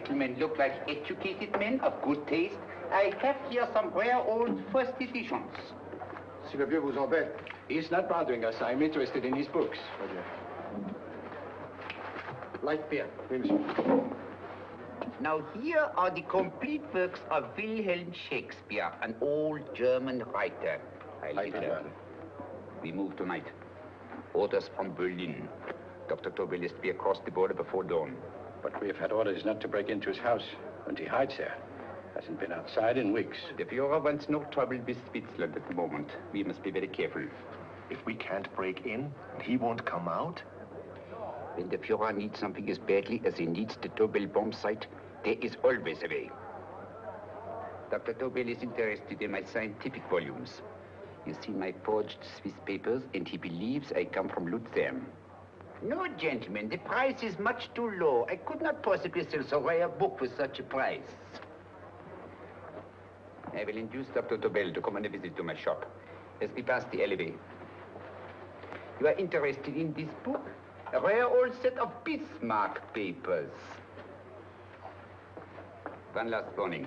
gentlemen look like educated men of good taste, I have here some rare old first editions. Si le vieux vous embête. He's not bothering us. I'm interested in his books. Light beer. Oui, monsieur. Now here are the complete works of Wilhelm Shakespeare, an old German writer. We move tonight. Orders from Berlin. Dr. Tobel is to be across the border before dawn. But we have had orders not to break into his house, and he hides there. Hasn't been outside in weeks. The Führer wants no trouble with Switzerland at the moment. We must be very careful. If we can't break in, he won't come out? When the Führer needs something as badly as he needs the Tobel bomb site, there is always a way. Dr. Tobel is interested in my scientific volumes. He's seen my forged Swiss papers, and he believes I come from Lucerne. No, gentlemen, the price is much too low. I could not possibly sell so rare a book with such a price. I will induce Dr. Tobel to come on a visit to my shop as we pass the alleyway. You are interested in this book? A rare old set of Bismarck papers. One last warning.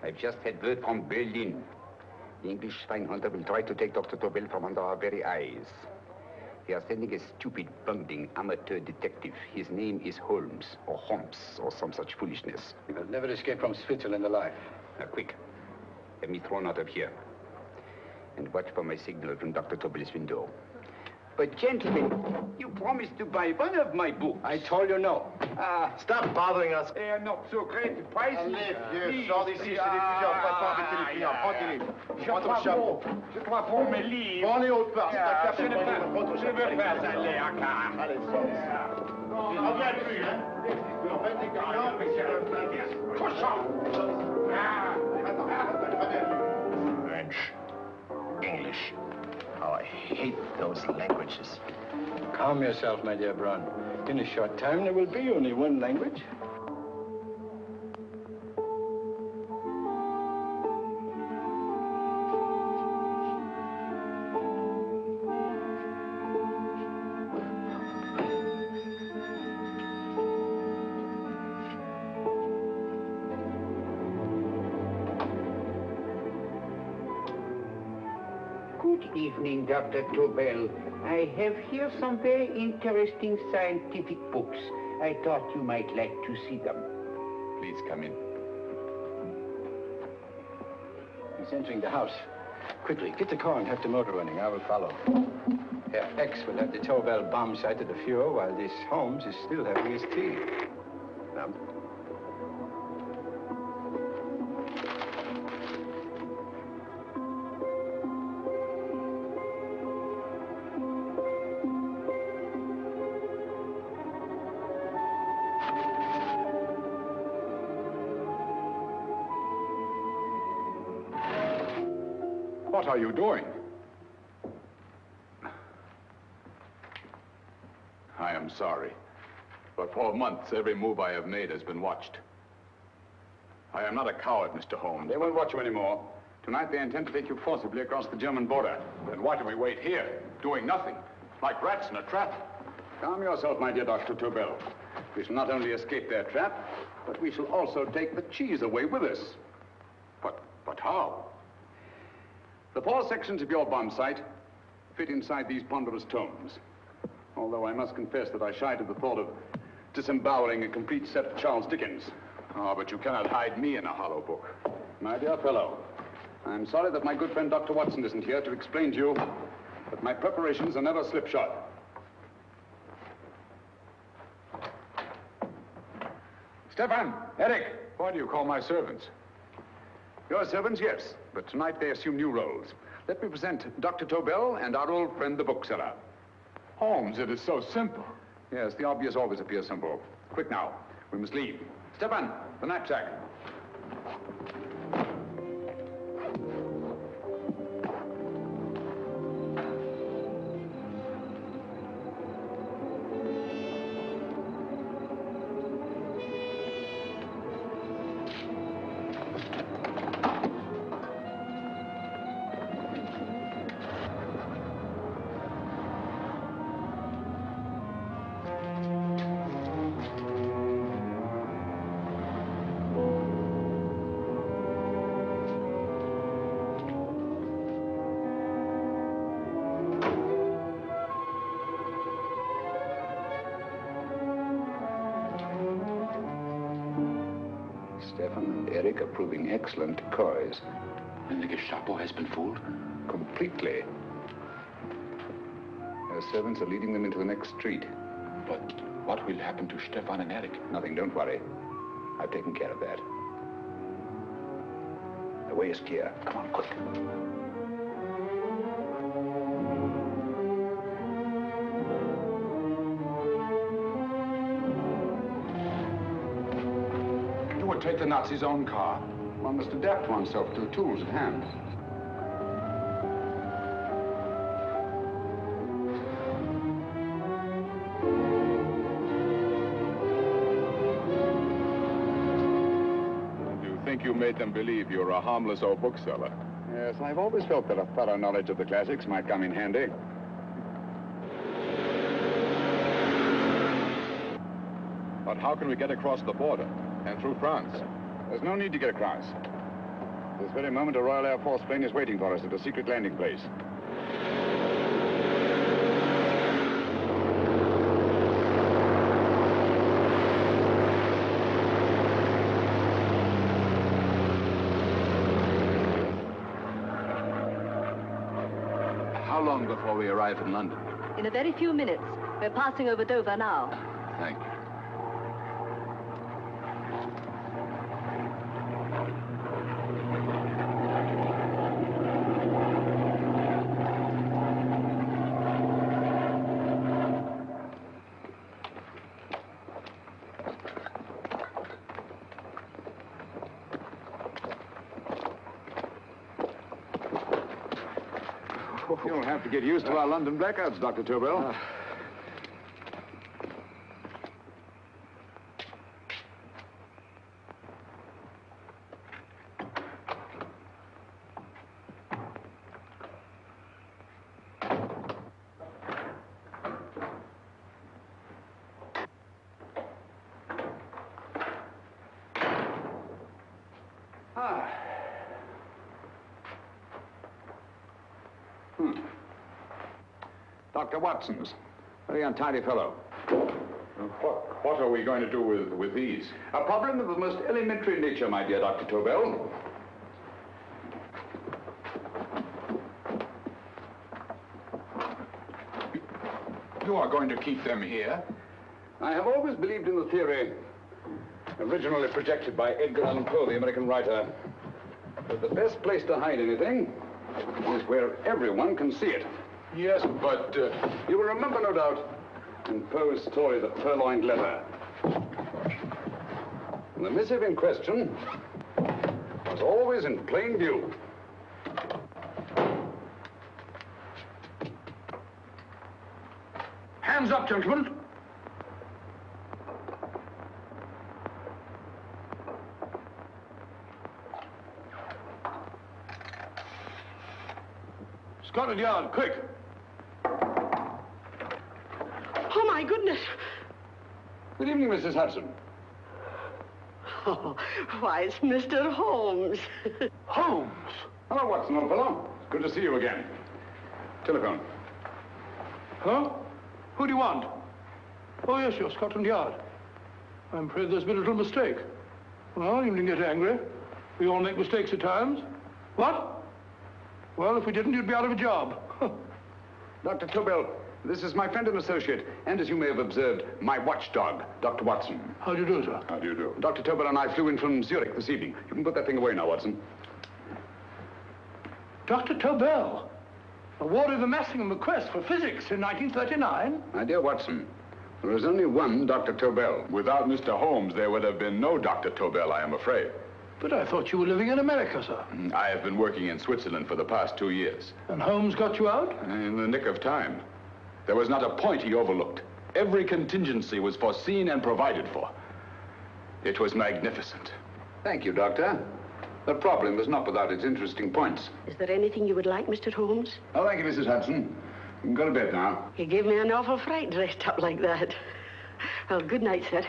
I've just had word from Berlin. The English spy hunter will try to take Dr. Tobel from under our very eyes. They are sending a stupid, bungling amateur detective. His name is Holmes, or Holmes, or some such foolishness. He will never escape from Switzerland alive. Now, quick. Have me thrown out of here. And watch for my signal from Dr. Tobel's window. But, gentlemen, you promised to buy one of my books. I told you no. Stop bothering us. They are not so great. The price Allez, vieux, sors d'ici, c'est des plusieurs pas avec les clients. Prends-les. Prends ton chapeau. Je crois pour mes livres. Prends-les autres parts. Je ne veux pas aller à Kaaren. Allez, sors d'ici. Reviens plus, hein. En fait, les clients, mais c'est le plan. Cochon. French. English. Oh, I hate those languages. Calm yourself, my dear Braun. In a short time, there will be only one language. Good evening, Dr. Tobel. I have here some very interesting scientific books. I thought you might like to see them. Please come in. He's entering the house. Quickly, get the car and have the motor running. I will follow. Herr X will have the Tobel bomb site at the Führer while this Holmes is still having his tea. Now. What are you doing? I am sorry, but for months, every move I have made has been watched. I am not a coward, Mr. Holmes. They won't watch you anymore. Tonight, they intend to take you forcibly across the German border. Then why do we wait here, doing nothing, like rats in a trap? Calm yourself, my dear Dr. Tobel. We shall not only escape their trap, but we shall also take the cheese away with us. But how? The 4 sections of your bomb site fit inside these ponderous tomes. Although I must confess that I shied at the thought of disemboweling a complete set of Charles Dickens. Oh, but you cannot hide me in a hollow book. My dear fellow, I'm sorry that my good friend Dr. Watson isn't here to explain to you that my preparations are never slipshod. Stefan, Eric, why do you call my servants? Your servants, yes, but tonight they assume new roles. Let me present Dr. Tobel and our old friend, the bookseller. Holmes, it is so simple. Yes, the obvious always appears simple. Quick now, we must leave. Stefan, the knapsack. Stefan and Eric are proving excellent decoys. And the Gestapo has been fooled? Completely. Their servants are leading them into the next street. But what will happen to Stefan and Eric? Nothing, don't worry. I've taken care of that. The way is clear. Come on, quick. You would take the Nazis' own car. One must adapt oneself to the tools at hand. You made them believe you were a harmless old bookseller. Yes, I've always felt that a thorough knowledge of the classics might come in handy. But how can we get across the border and through France? There's no need to get across. This very moment, a Royal Air Force plane is waiting for us at a secret landing place. How long before we arrive in London? In a very few minutes. We're passing over Dover now. Thank you. You'll have to get used to our London blackouts, Dr. Tobel. Dr. Watson's. Very untidy fellow. What are we going to do with these? A problem of the most elementary nature, my dear Dr. Tobel. You are going to keep them here? I have always believed in the theory, originally projected by Edgar Allan Poe, the American writer, that the best place to hide anything is where everyone can see it. Yes, but... You will remember, no doubt, in Poe's story, The Purloined Letter. The missive in question was always in plain view. Hands up, gentlemen. Scotland Yard, quick. Oh, my goodness. Good evening, Mrs. Hudson. Oh, why, it's Mr. Holmes. Holmes? Hello, Watson, old fellow. It's good to see you again. Telephone. Huh? Who do you want? Oh, yes, you're Scotland Yard. I'm afraid there's been a little mistake. Well, you needn't get angry. We all make mistakes at times. What? Well, if we didn't, you'd be out of a job. Dr. Tobel, this is my friend and associate, and as you may have observed, my watchdog, Dr. Watson. How do you do, sir? How do you do? Dr. Tobel and I flew in from Zurich this evening. You can put that thing away now, Watson. Dr. Tobel, awarded the Massingham Crest for physics in 1939. My dear Watson, there is only one Dr. Tobel. Without Mr. Holmes, there would have been no Dr. Tobel, I am afraid. But I thought you were living in America, sir. I have been working in Switzerland for the past 2 years. And Holmes got you out? In the nick of time. There was not a point he overlooked. Every contingency was foreseen and provided for. It was magnificent. Thank you, Doctor. The problem is not without its interesting points. Is there anything you would like, Mr. Holmes? Oh, thank you, Mrs. Hudson. You can go to bed now. You gave me an awful fright dressed up like that. Well, good night, sir.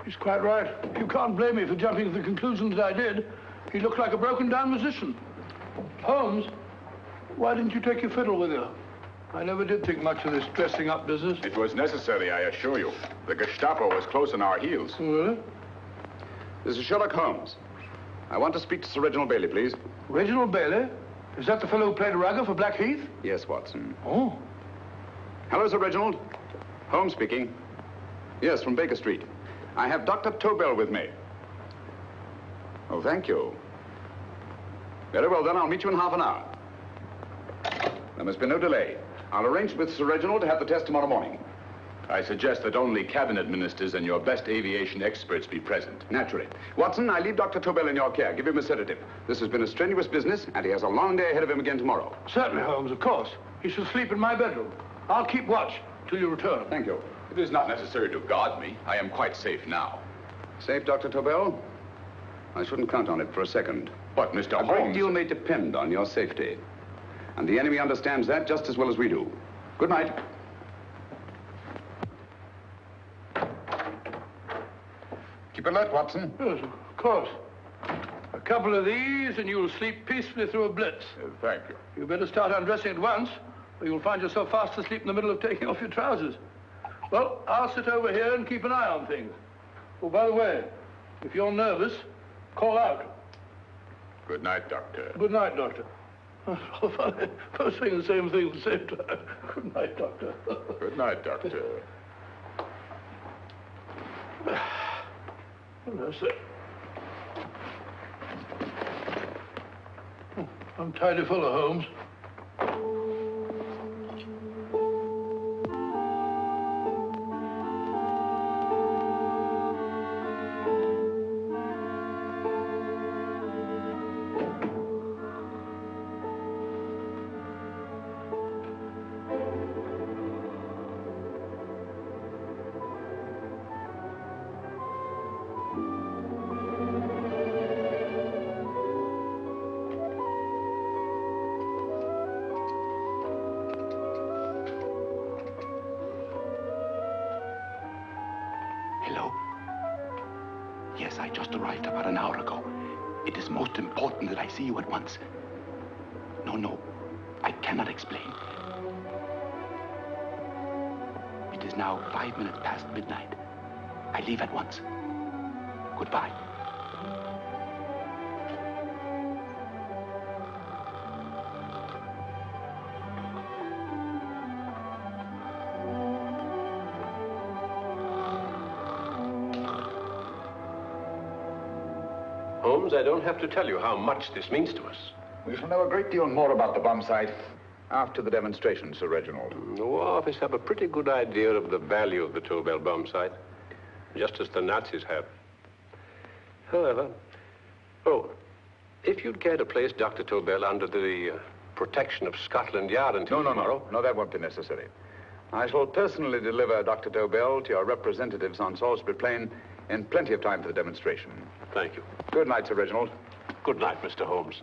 He's quite right. You can't blame me for jumping to the conclusion that I did. He looked like a broken-down musician. Holmes, why didn't you take your fiddle with you? I never did think much of this dressing-up business. It was necessary, I assure you. The Gestapo was close on our heels. Really? This is Sherlock Holmes. I want to speak to Sir Reginald Bailey, please. Reginald Bailey? Is that the fellow who played Rugger for Blackheath? Yes, Watson. Oh. Hello, Sir Reginald. Holmes speaking. Yes, from Baker Street. I have Dr. Tobel with me. Oh, thank you. Very well, then. I'll meet you in half an hour. There must be no delay. I'll arrange with Sir Reginald to have the test tomorrow morning. I suggest that only cabinet ministers and your best aviation experts be present. Naturally. Watson, I leave Dr. Tobel in your care. Give him a sedative. This has been a strenuous business, and he has a long day ahead of him again tomorrow. Certainly, Holmes, of course. He shall sleep in my bedroom. I'll keep watch till you return. Thank you. It is not necessary to guard me. I am quite safe now. Safe, Dr. Tobel? I shouldn't count on it for a second. But, Mr. Holmes... A great deal may depend on your safety. And the enemy understands that just as well as we do. Good night. Keep alert, Watson. Yes, of course. A couple of these and you'll sleep peacefully through a blitz. Thank you. You better start undressing at once, or you'll find yourself fast asleep in the middle of taking off your trousers. Well, I'll sit over here and keep an eye on things. Oh, by the way, if you're nervous, call out. Good night, Doctor. Good night, Doctor. Both saying the same thing at the same time. Good night, Doctor. Good night, Doctor. Well, that's it. I'm tidy full of Holmes. Hello? Yes, I just arrived about an hour ago. It is most important that I see you at once. No, I cannot explain. It is now 5 minutes past midnight. I leave at once. Goodbye. Holmes, I don't have to tell you how much this means to us. We shall know a great deal more about the bombsight after the demonstration, Sir Reginald. The War Office have a pretty good idea of the value of the Tobel bombsight, just as the Nazis have. However, if you'd care to place Dr. Tobel under the protection of Scotland Yard until tomorrow... No, that won't be necessary. I shall personally deliver Dr. Tobel to your representatives on Salisbury Plain in plenty of time for the demonstration. Thank you. Good night, Sir Reginald. Good night, Mr. Holmes.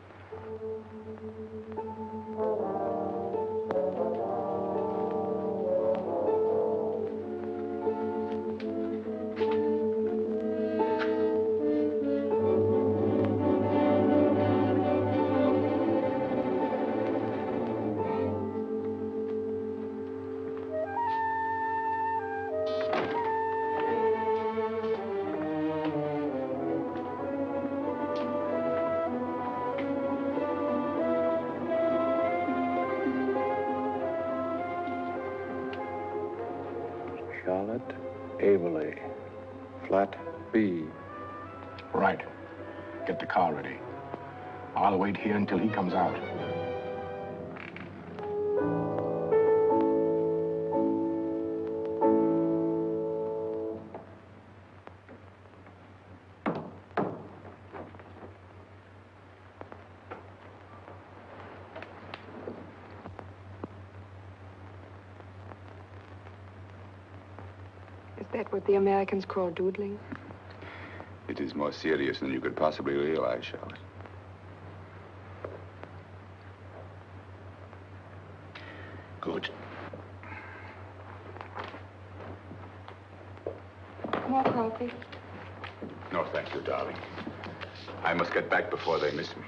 Eberli, flat B. Right. Get the car ready. I'll wait here until he comes out. Is that what the Americans call doodling? It is more serious than you could possibly realize, Charlotte. Good. More coffee? No, thank you, darling. I must get back before they miss me.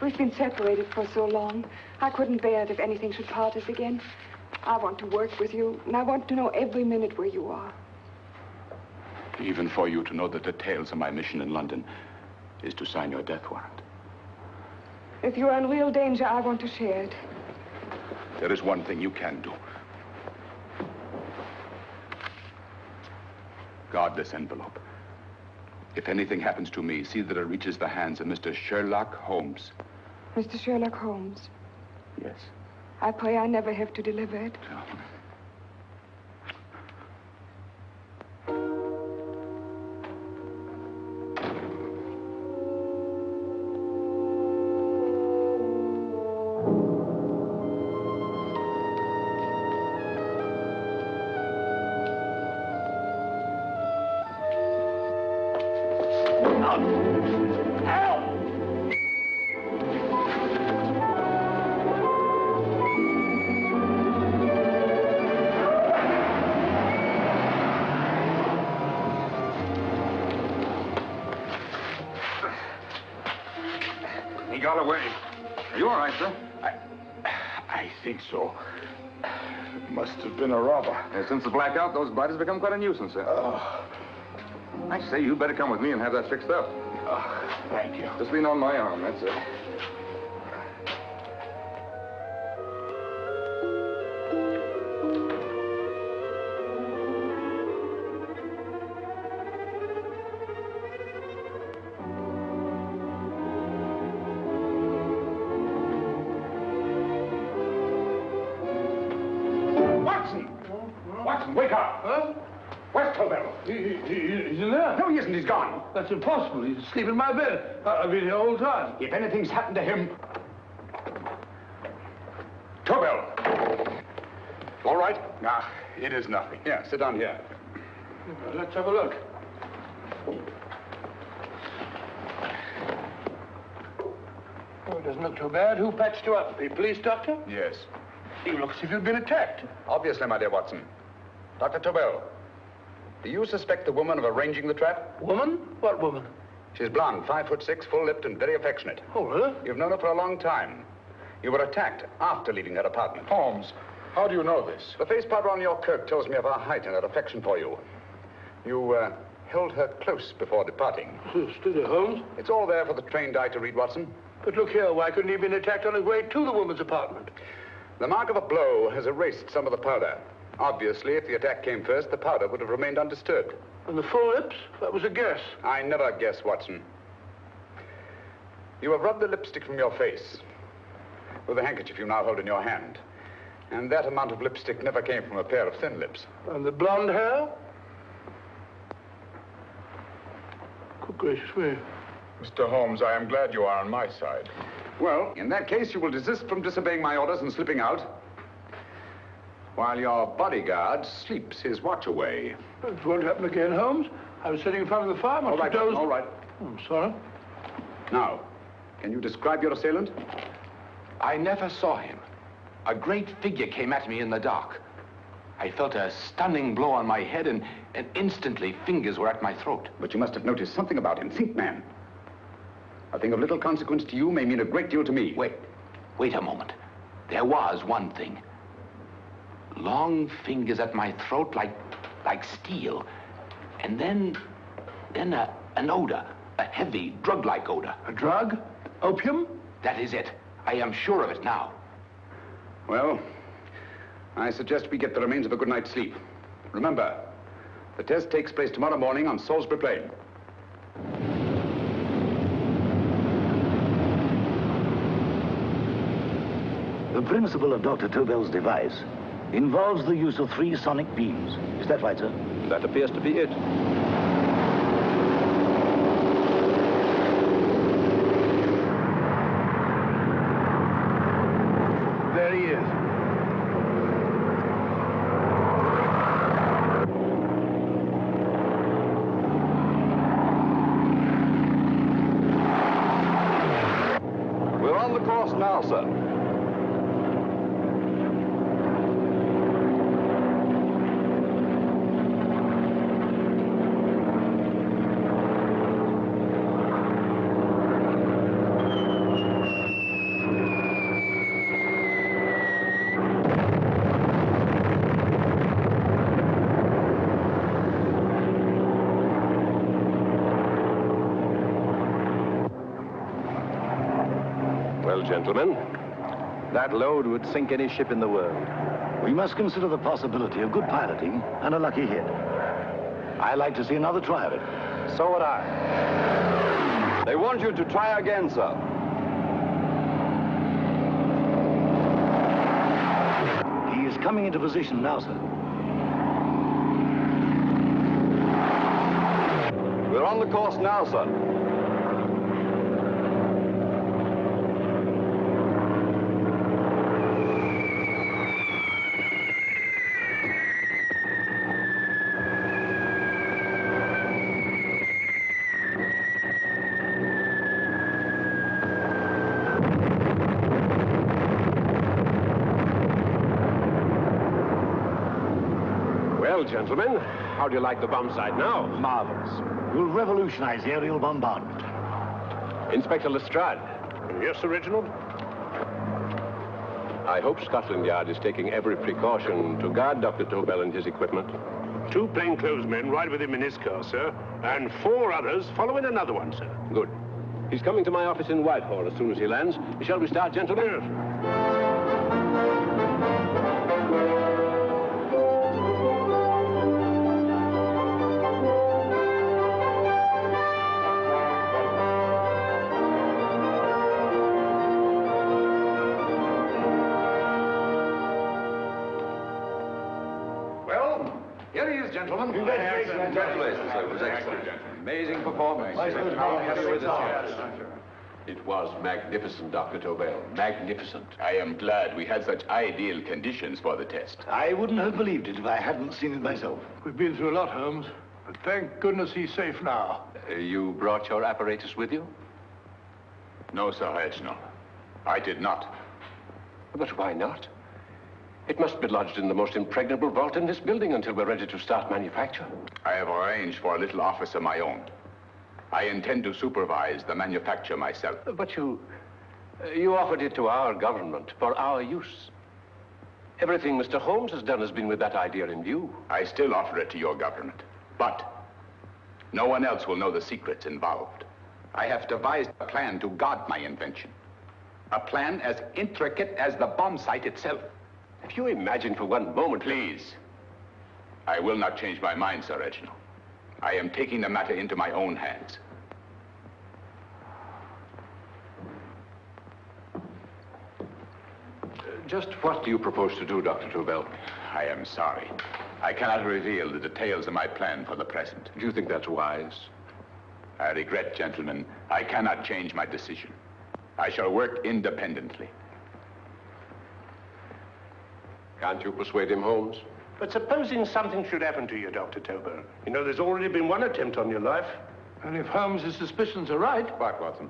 We've been separated for so long. I couldn't bear it if anything should part us again. I want to work with you, and I want to know every minute where you are. Even for you to know the details of my mission in London is to sign your death warrant. If you are in real danger, I want to share it. There is one thing you can do. Guard this envelope. If anything happens to me, see that it reaches the hands of Mr. Sherlock Holmes. Mr. Sherlock Holmes. Yes. I pray I never have to deliver it. He got away. Are you all right, sir? I think so. Must have been a robber. Since the blackout, those blighters become quite a nuisance, sir. I say, you better come with me and have that fixed up. Thank you. Just lean on my arm, that's it. Watson, wake up! Huh? Where's Tobel? He's in there. No, he isn't. He's gone. That's impossible. He's asleep in my bed. I've been here all the time. If anything's happened to him... Tobel! All right? Nah, it is nothing. Yeah, sit down here. Let's have a look. Oh, it doesn't look too bad. Who patched you up? The police doctor? Yes. You look as if you'd been attacked. Obviously, my dear Watson. Dr. Tobel, do you suspect the woman of arranging the trap? Woman? What woman? She's blonde, 5'6", full-lipped, and very affectionate. Oh, really? You've known her for a long time. You were attacked after leaving her apartment. Holmes, how do you know this? The face powder on your coat tells me of her height and her affection for you. You held her close before departing. Steady, Holmes. It's all there for the trained eye to read, Watson. But look here, why couldn't he have been attacked on his way to the woman's apartment? The mark of a blow has erased some of the powder. Obviously, if the attack came first, the powder would have remained undisturbed. And the full lips? That was a guess. I never guess, Watson. You have rubbed the lipstick from your face with the handkerchief you now hold in your hand. And that amount of lipstick never came from a pair of thin lips. And the blonde hair? Good gracious me. Mr. Holmes, I am glad you are on my side. Well, in that case, you will desist from disobeying my orders and slipping out, while your bodyguard sleeps his watch away. It won't happen again, Holmes. I was sitting in front of the fire. All right, dozed... all right. Oh, I'm sorry. Now, can you describe your assailant? I never saw him. A great figure came at me in the dark. I felt a stunning blow on my head, and instantly fingers were at my throat. But you must have noticed something about him. Think, man. A thing of little consequence to you may mean a great deal to me. Wait a moment. There was one thing. Long fingers at my throat like steel. And then an odor, a heavy, drug-like odor. A drug? Opium? That is it. I am sure of it now. Well, I suggest we get the remains of a good night's sleep. Remember, the test takes place tomorrow morning on Salisbury Plain. The principle of Dr. Tobel's device involves the use of 3 sonic beams. Is that right, sir? That appears to be it. There he is. We're on the course now, sir. Well, gentlemen, that load would sink any ship in the world. We must consider the possibility of good piloting and a lucky hit. I like to see another try of it. So would I. They want you to try again, sir. He is coming into position now, sir. We're on the course now, sir. Well, gentlemen, how do you like the bomb sight now? Marvelous. Will revolutionize aerial bombardment. Inspector Lestrade. Yes, Sir Reginald? I hope Scotland Yard is taking every precaution to guard Dr. Tobel and his equipment. 2 plainclothesmen ride with him in his car, sir, and 4 others follow in another one, sir. Good. He's coming to my office in Whitehall as soon as he lands. Shall we start, gentlemen? Yes. Here he is, gentlemen. Congratulations, sir. It was excellent. Amazing performance. It was magnificent, Dr. Tobel. Magnificent. I am glad we had such ideal conditions for the test. I wouldn't have believed it if I hadn't seen it myself. We've been through a lot, Holmes, but thank goodness he's safe now. You brought your apparatus with you? No, Sir Reginald. I did not. But why not? It must be lodged in the most impregnable vault in this building until we're ready to start manufacture. I have arranged for a little office of my own. I intend to supervise the manufacture myself. But you offered it to our government for our use. Everything Mr. Holmes has done has been with that idea in view. I still offer it to your government, but no one else will know the secrets involved. I have devised a plan to guard my invention. A plan as intricate as the bomb sight itself. If you imagine for one moment... Please. I will not change my mind, Sir Reginald. I am taking the matter into my own hands. Just what do you propose to do, Dr. Tobel? I am sorry. I cannot reveal the details of my plan for the present. Do you think that's wise? I regret, gentlemen, I cannot change my decision. I shall work independently. Can't you persuade him, Holmes? But supposing something should happen to you, Dr. Tobel. You know, there's already been one attempt on your life. And if Holmes' suspicions are right... What, Watson?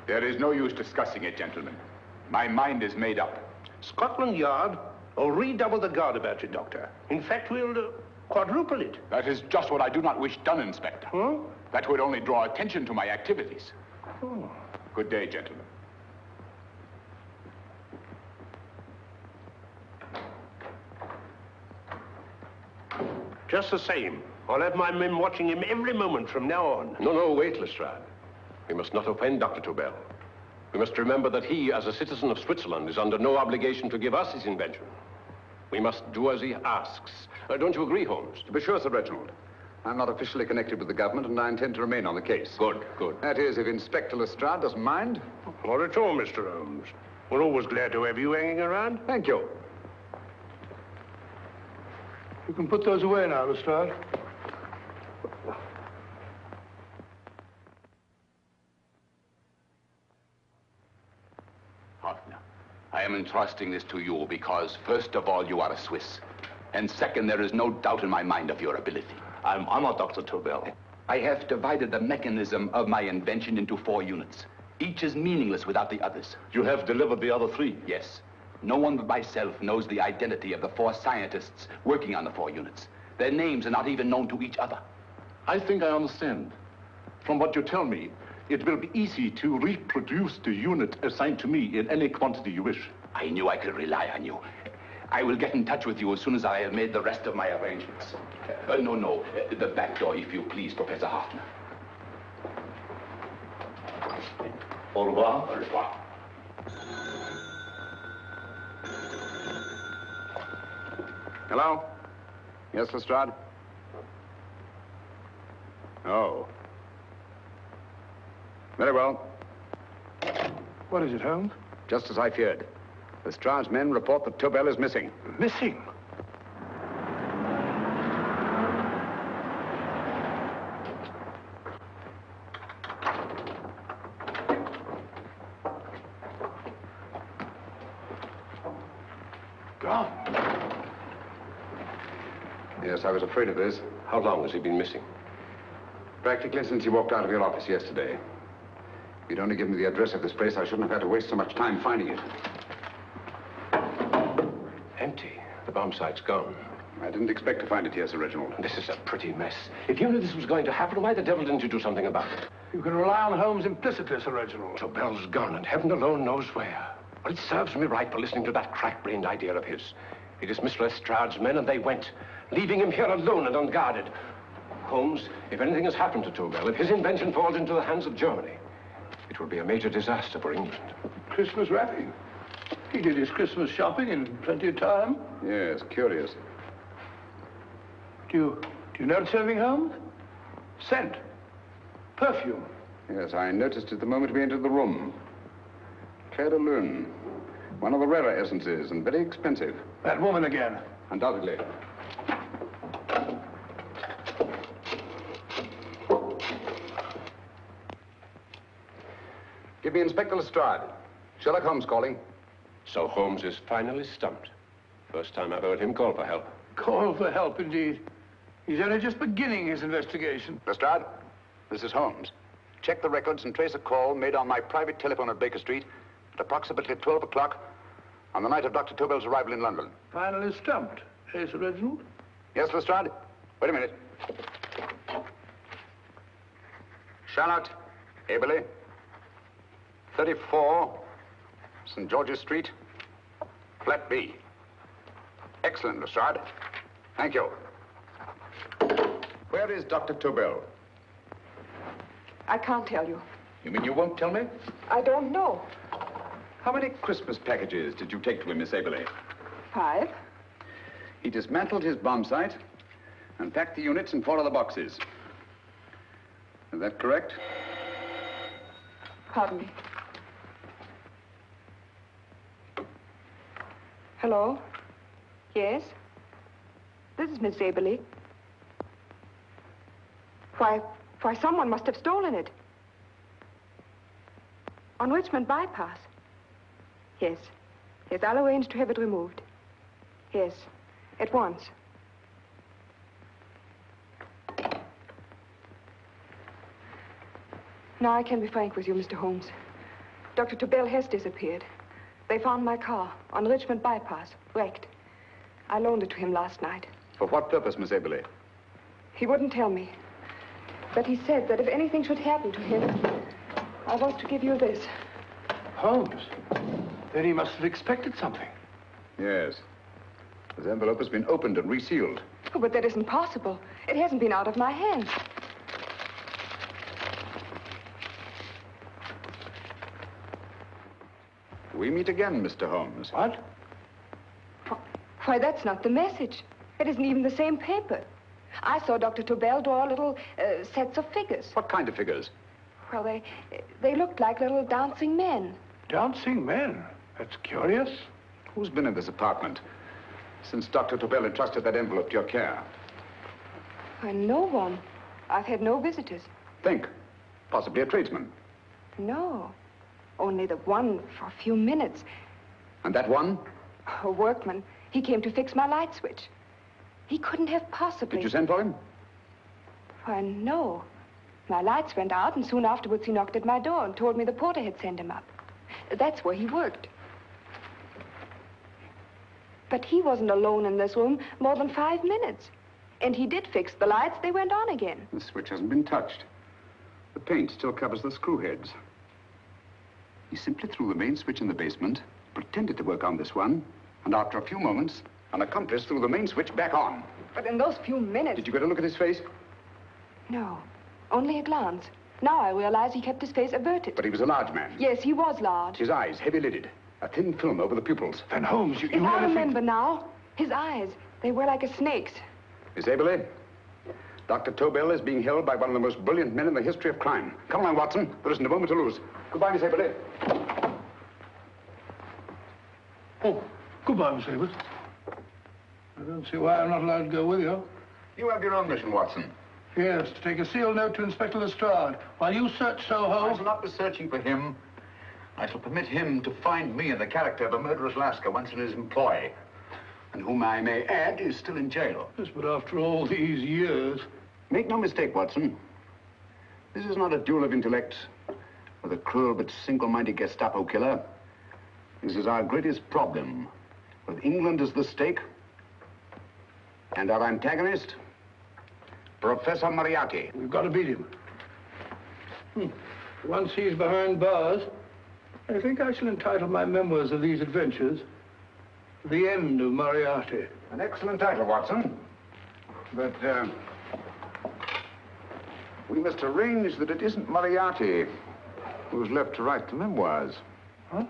There is no use discussing it, gentlemen. My mind is made up. Scotland Yard will redouble the guard about you, Doctor. In fact, we'll quadruple it. That is just what I do not wish done, Inspector. That would only draw attention to my activities. Good day, gentlemen. Just the same, I'll have my men watching him every moment from now on. No, wait, Lestrade. We must not offend Dr. Tobel. We must remember that he, as a citizen of Switzerland, is under no obligation to give us his invention. We must do as he asks. Don't you agree, Holmes? To be sure, Sir Reginald. I'm not officially connected with the government, and I intend to remain on the case. Good. That is, if Inspector Lestrade doesn't mind. Not at all, Mr. Holmes. We're always glad to have you hanging around. Thank you. You can put those away now, Lestrade. Hoffner, I am entrusting this to you because, first of all, you are a Swiss. And second, there is no doubt in my mind of your ability. I'm honored, Dr. Tobel. I have divided the mechanism of my invention into 4 units. Each is meaningless without the others. You have delivered the other 3? Yes. No one but myself knows the identity of the 4 scientists working on the 4 units. Their names are not even known to each other. I think I understand. From what you tell me, it will be easy to reproduce the unit assigned to me in any quantity you wish. I knew I could rely on you. I will get in touch with you as soon as I have made the rest of my arrangements. No. The back door, if you please, Professor Hoffner. Au revoir. Au revoir. Hello? Yes, Lestrade? Oh. Very well. What is it, Holmes? Just as I feared. Lestrade's men report that Tobel is missing. Missing? Gone. Yes, I was afraid of this. How long has he been missing? Practically since he walked out of your office yesterday. If you'd only given me the address of this place, I shouldn't have had to waste so much time finding it. Empty. The bomb site's gone. I didn't expect to find it here, Sir Reginald. This is a pretty mess. If you knew this was going to happen, why the devil didn't you do something about it? You can rely on Holmes implicitly, Sir Reginald. Tobel's gone, and heaven alone knows where. Well, it serves me right for listening to that crack-brained idea of his. He dismissed Lestrade's men, and they went, leaving him here alone and unguarded. Holmes, if anything has happened to Tobel, if his invention falls into the hands of Germany, it will be a major disaster for England. Christmas wrapping. He did his Christmas shopping in plenty of time. Yes, curious. Do you notice anything, Holmes? Scent. Perfume. Yes, I noticed it the moment we entered the room. Claire de Lune. One of the rarer essences, and very expensive. That woman again. Undoubtedly. Give me Inspector Lestrade. Sherlock Holmes calling. So Holmes is finally stumped. First time I've heard him call for help. Call for help, indeed. He's only just beginning his investigation. Lestrade, this is Holmes. Check the records and trace a call made on my private telephone at Baker Street at approximately 12 o'clock on the night of Dr. Tobel's arrival in London. Finally stumped, eh, Sir Reginald? Yes, Lestrade? Wait a minute. Charlotte, Eberli, 34, St. George's Street, flat B. Excellent, Lestrade. Thank you. Where is Dr. Tobel? I can't tell you. You mean you won't tell me? I don't know. How many Christmas packages did you take to him, Miss Eberli? 5. He dismantled his bomb site and packed the units in 4 other boxes. Is that correct? Pardon me. Hello? Yes? This is Miss Eberli. Why, someone must have stolen it. On Richmond Bypass. Yes. Yes, I'll arrange to have it removed. Yes, at once. Now I can be frank with you, Mr. Holmes. Dr. Tobel has disappeared. They found my car on Richmond Bypass, wrecked. I loaned it to him last night. For what purpose, Miss Eberli? He wouldn't tell me. But he said that if anything should happen to him, I was to give you this. Holmes? Then he must have expected something. Yes. This envelope has been opened and resealed. Oh, but that isn't possible. It hasn't been out of my hands. We meet again, Mr. Holmes. What? Why, that's not the message. It isn't even the same paper. I saw Dr. Tobel draw little sets of figures. What kind of figures? Well, they looked like little dancing men. Dancing men? That's curious. Who's been in this apartment since Dr. Tobel entrusted that envelope to your care? Why, no one. I've had no visitors. Think. Possibly a tradesman. No. Only the one for a few minutes. And that one? A workman. He came to fix my light switch. He couldn't have possibly... Did you send for him? Why, no. My lights went out, and soon afterwards he knocked at my door and told me the porter had sent him up. That's where he worked. But he wasn't alone in this room more than 5 minutes. And he did fix the lights. They went on again. The switch hasn't been touched. The paint still covers the screw heads. He simply threw the main switch in the basement, pretended to work on this one, and after a few moments, an accomplice threw the main switch back on. But in those few minutes... Did you get a look at his face? No, only a glance. Now I realize he kept his face averted. But he was a large man. Yes, he was large. His eyes heavy-lidded, a thin film over the pupils. Then, Holmes, you I remember now. His eyes. They were like a snake's. Miss Eberli, Dr. Tobel is being held by one of the most brilliant men in the history of crime. Come along, Watson. There isn't a moment to lose. Goodbye, Miss Eberli. Oh, goodbye, Miss Herbert. I don't see why I'm not allowed to go with you. You have your own mission, Watson. Yes, to take a sealed note to Inspector Lestrade while you search Soho. I shall not be searching for him. I shall permit him to find me in the character of a murderous Lascar once in his employ, and whom I may add is still in jail. Yes, but after all these years... Make no mistake, Watson. This is not a duel of intellects with a cruel but single-minded Gestapo killer. This is our greatest problem, with England as the stake, and our antagonist, Professor Moriarty. We've got to beat him. Once he's behind bars, I think I shall entitle my memoirs of these adventures, The End of Moriarty. An excellent title, Watson. But, we must arrange that it isn't Moriarty who's left to write the memoirs. Huh?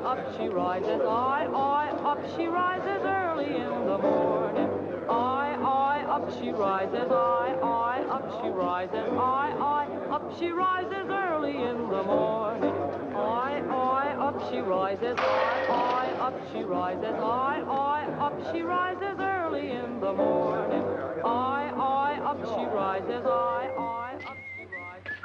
Up she rises, up she rises early in the morning. Up she rises, up she rises, up she rises early in the morning. Up she rises, up she rises, up she rises early in the morning. Up she rises, up she rises.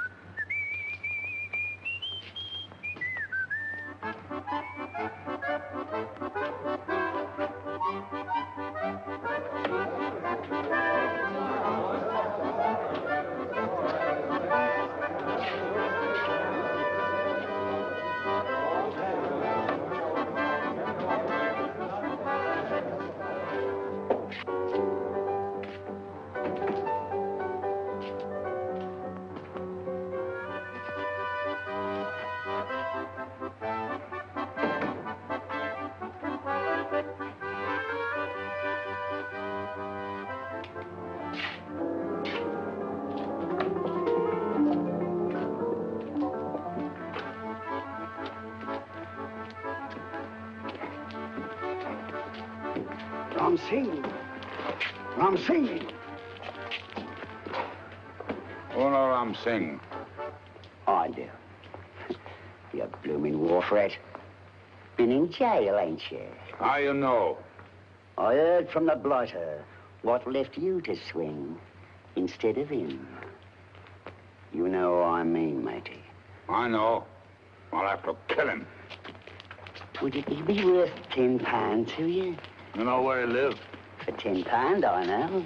Ram Singh. Oh, no, Ram Singh. I do. You blooming wharf rat. Been in jail, ain't you? How you know? I heard from the blighter what left you to swing instead of him. You know what I mean, matey. I know. I'll have to kill him. Would it be worth £10 to you? You know where he lives? For £10, I know.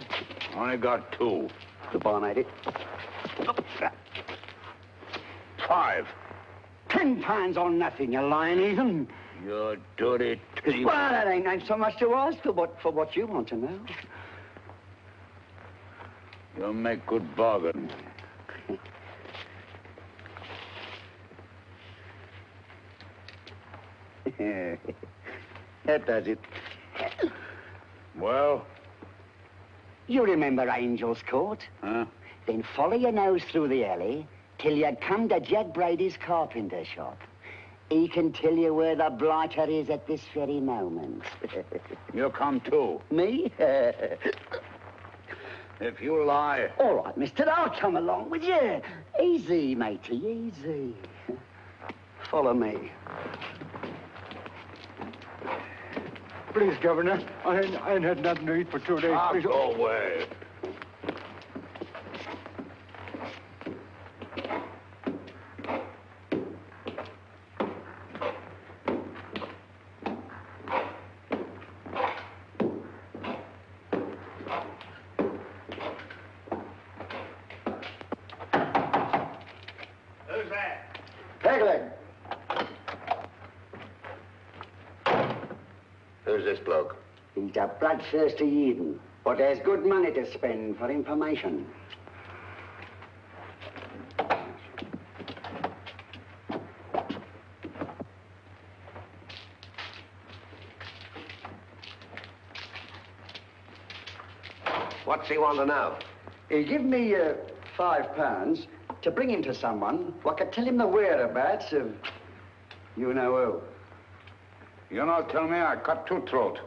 Only got 2. Goodbye, matey. 5. £10 on nothing, you lying heathen. You dirty thief. Well, that ain't so much to ask for what you want to know. You'll make good bargain. That does it. Well? You remember Angel's Court? Huh? Then follow your nose through the alley till you come to Jack Brady's carpenter shop. He can tell you where the blighter is at this very moment. You'll come too. Me? If you lie. All right, mister, I'll come along with you. Easy, matey, easy. Follow me. Please, Governor, I ain't had nothing to eat for 2 days. Please. Go away. Who's that? Pegleg. Who's this bloke? He's a bloodthirsty heathen, but there's good money to spend for information. What's he want to know? He give me £5 to bring him to someone who could tell him the whereabouts of you know who. You not tell me I cut two throat.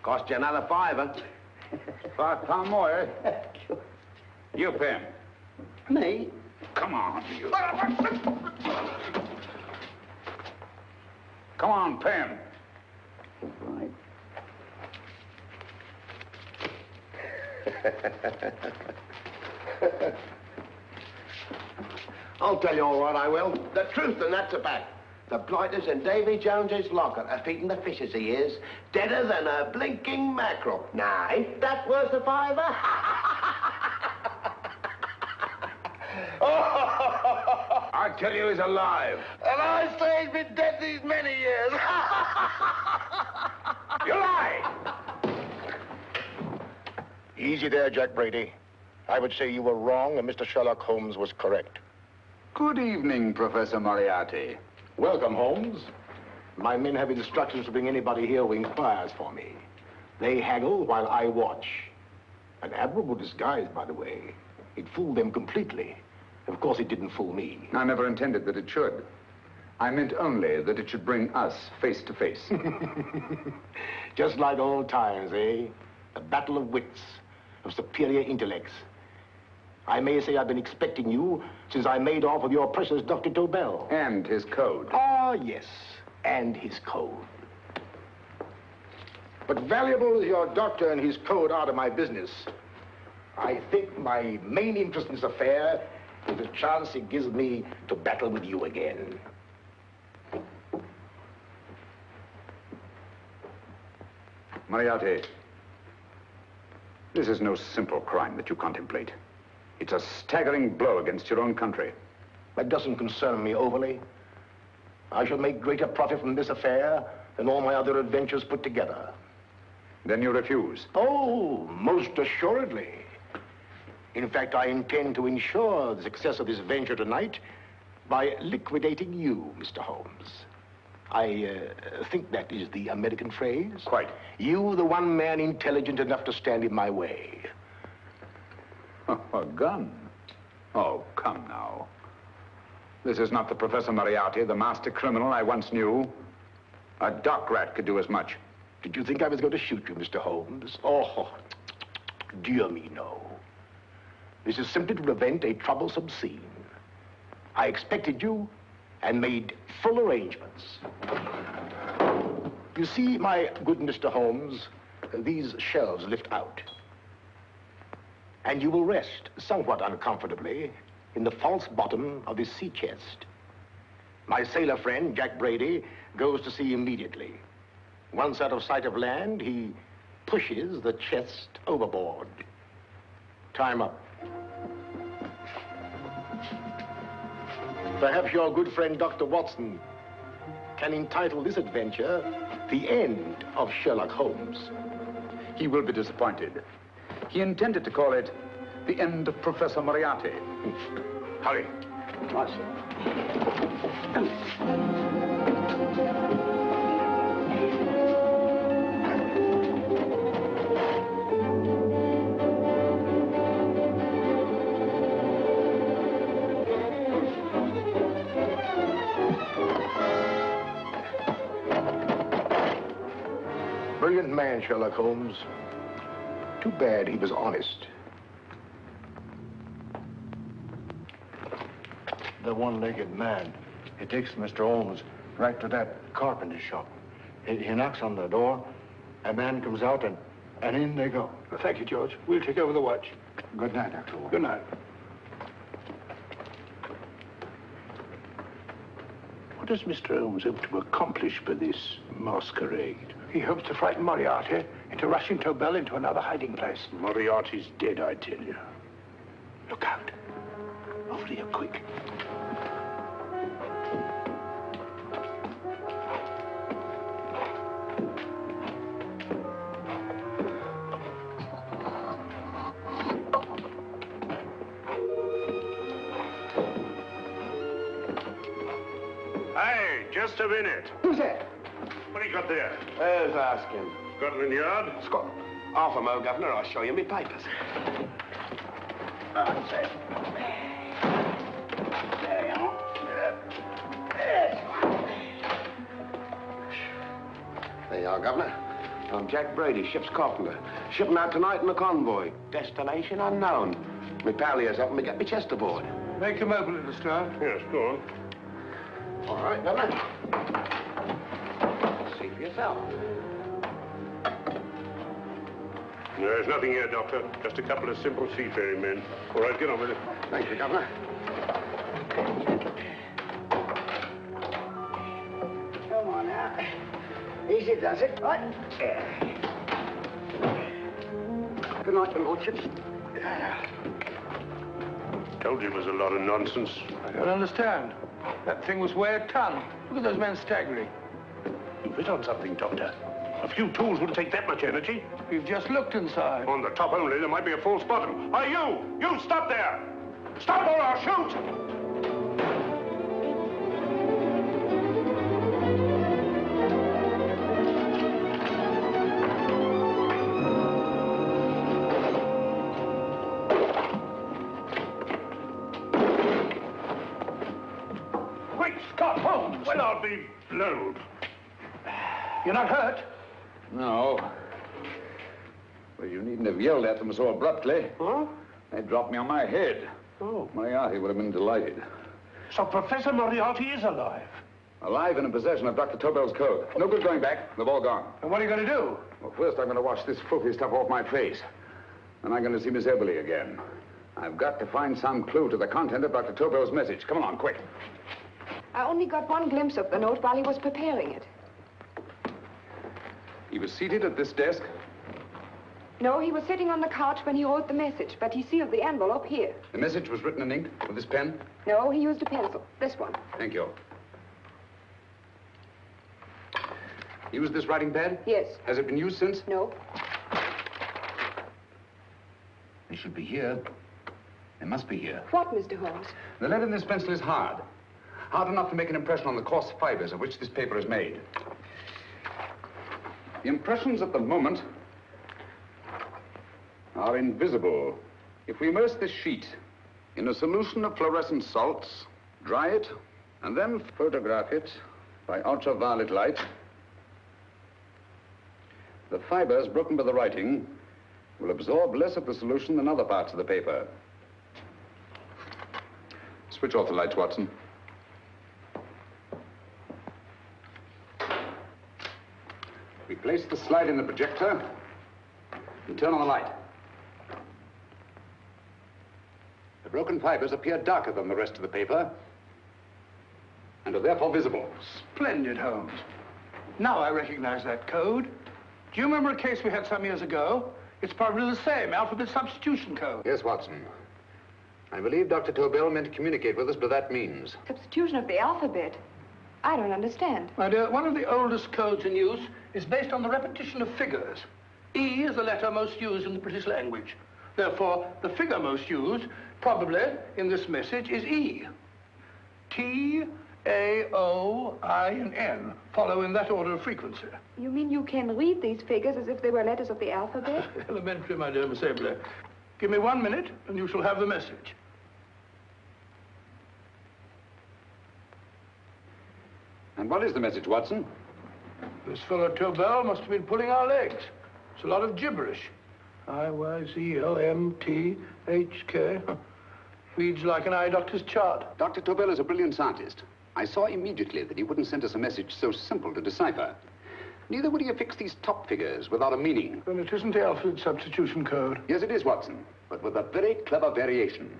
Cost you another £5. £5 more, eh? You pay him. Me? Come on, you. Come on, pay him. Right. I'll tell you all right, I will. The truth, and that's a fact. The blighters in Davy Jones's locker are feeding the fishes he is, deader than a blinking mackerel. Now, ain't that worth a £5? I tell you he's alive. And I say he's been dead these many years. You lie! Easy there, Jack Brady. I would say you were wrong and Mr. Sherlock Holmes was correct. Good evening, Professor Moriarty. Welcome, Holmes. My men have instructions to bring anybody here who inquires for me. They haggle while I watch. An admirable disguise, by the way. It fooled them completely. Of course, it didn't fool me. I never intended that it should. I meant only that it should bring us face to face. Just like old times, eh? A battle of wits, of superior intellects. I may say I've been expecting you since I made off with your precious Dr. Tobel. And his code. Ah, yes, and his code. But valuable as your doctor and his code are to my business, I think my main interest in this affair is the chance it gives me to battle with you again. Moriarty, this is no simple crime that you contemplate. It's a staggering blow against your own country. That doesn't concern me overly. I shall make greater profit from this affair than all my other adventures put together. Then you refuse? Oh, most assuredly. In fact, I intend to ensure the success of this venture tonight by liquidating you, Mr. Holmes. I think that is the American phrase. Quite. You, the one man intelligent enough to stand in my way. A gun? Oh, come now. This is not the Professor Moriarty, the master criminal I once knew. A dock rat could do as much. Did you think I was going to shoot you, Mr. Holmes? Oh, dear me, no. This is simply to prevent a troublesome scene. I expected you and made full arrangements. You see, my good Mr. Holmes, these shelves lift out. And you will rest somewhat uncomfortably in the false bottom of this sea chest. My sailor friend, Jack Brady, goes to sea immediately. Once out of sight of land, he pushes the chest overboard. Time up. Perhaps your good friend, Dr. Watson, can entitle this adventure The End of Sherlock Holmes. He will be disappointed. He intended to call it The End of Professor Moriarty. Hurry. Right, Brilliant man, Sherlock Holmes. Too bad he was honest. The one-legged man. He takes Mr. Holmes right to that carpenter shop. He knocks on the door, a man comes out, and in they go. Well, thank you, George. We'll take over the watch. Good night, Dr. Holmes. Good night. What does Mr. Holmes hope to accomplish by this masquerade? He hopes to frighten Moriarty into rushing Tobel into another hiding place. Moriarty's dead, I tell you. Look out. Over here, quick. Hey, just a minute. Who's that? What do you got there? Who's asking? Scotland Yard? Scotland. Half a mo, Governor. I'll show you me papers. That's it. There you are. There you are, Governor. I'm Jack Brady, ship's carpenter. Shipping out tonight in a convoy. Destination unknown. My pal here's helping me get my chest aboard. Make him open it, Lestrade. Yes, go on. All right, Governor. See for yourself. There's nothing here, Doctor. Just a couple of simple seafaring men. All right, get on with it. Thank you, Governor. Come on now. Easy does it, right? Good night, your lordships. Told you it was a lot of nonsense. I don't understand. That thing was way a ton. Look at those men staggering. You've hit on something, Doctor. A few tools wouldn't take that much energy. We've just looked inside. On the top only, there might be a false bottom. Hey, you stop there! Stop or I'll shoot! Great Scott, Holmes! Well, I'll be blowed. You're not hurt? No. Well, you needn't have yelled at them so abruptly. Huh? They dropped me on my head. Oh. Moriarty would have been delighted. So Professor Moriarty is alive? Alive and in possession of Dr. Tobel's code. No good going back. They've all gone. And what are you going to do? Well, first I'm going to wash this filthy stuff off my face. Then I'm going to see Miss Eberli again. I've got to find some clue to the content of Dr. Tobel's message. Come along, quick. I only got one glimpse of the note while he was preparing it. He was seated at this desk. No, he was sitting on the couch when he wrote the message, but he sealed the envelope here. The message was written in ink with this pen? No, he used a pencil. This one. Thank you. Used this writing pad? Yes. Has it been used since? No. They should be here. They must be here. What, Mr. Holmes? The lead in this pencil is hard. Hard enough to make an impression on the coarse fibers of which this paper is made. The impressions at the moment are invisible. If we immerse this sheet in a solution of fluorescent salts, dry it, and then photograph it by ultraviolet light, the fibers broken by the writing will absorb less of the solution than other parts of the paper. Switch off the lights, Watson. We place the slide in the projector and turn on the light. The broken fibers appear darker than the rest of the paper and are therefore visible. Splendid, Holmes. Now I recognize that code. Do you remember a case we had some years ago? It's probably the same, alphabet substitution code. Yes, Watson. I believe Dr. Tobel meant to communicate with us by that means. Substitution of the alphabet? I don't understand. My dear, one of the oldest codes in use is based on the repetition of figures. E is the letter most used in the British language. Therefore, the figure most used, probably, in this message is E. T, A, O, I, and N follow in that order of frequency. You mean you can read these figures as if they were letters of the alphabet? Elementary, my dear Miss Eberli. Give me 1 minute, and you shall have the message. And what is the message, Watson? This fellow Tobel must have been pulling our legs. It's a lot of gibberish. I-Y-Z-L-M-T-H-K. Reads like an eye doctor's chart. Dr. Tobel is a brilliant scientist. I saw immediately that he wouldn't send us a message so simple to decipher. Neither would he affix these top figures without a meaning. Then it isn't the alphabet substitution code. Yes, it is, Watson, but with a very clever variation.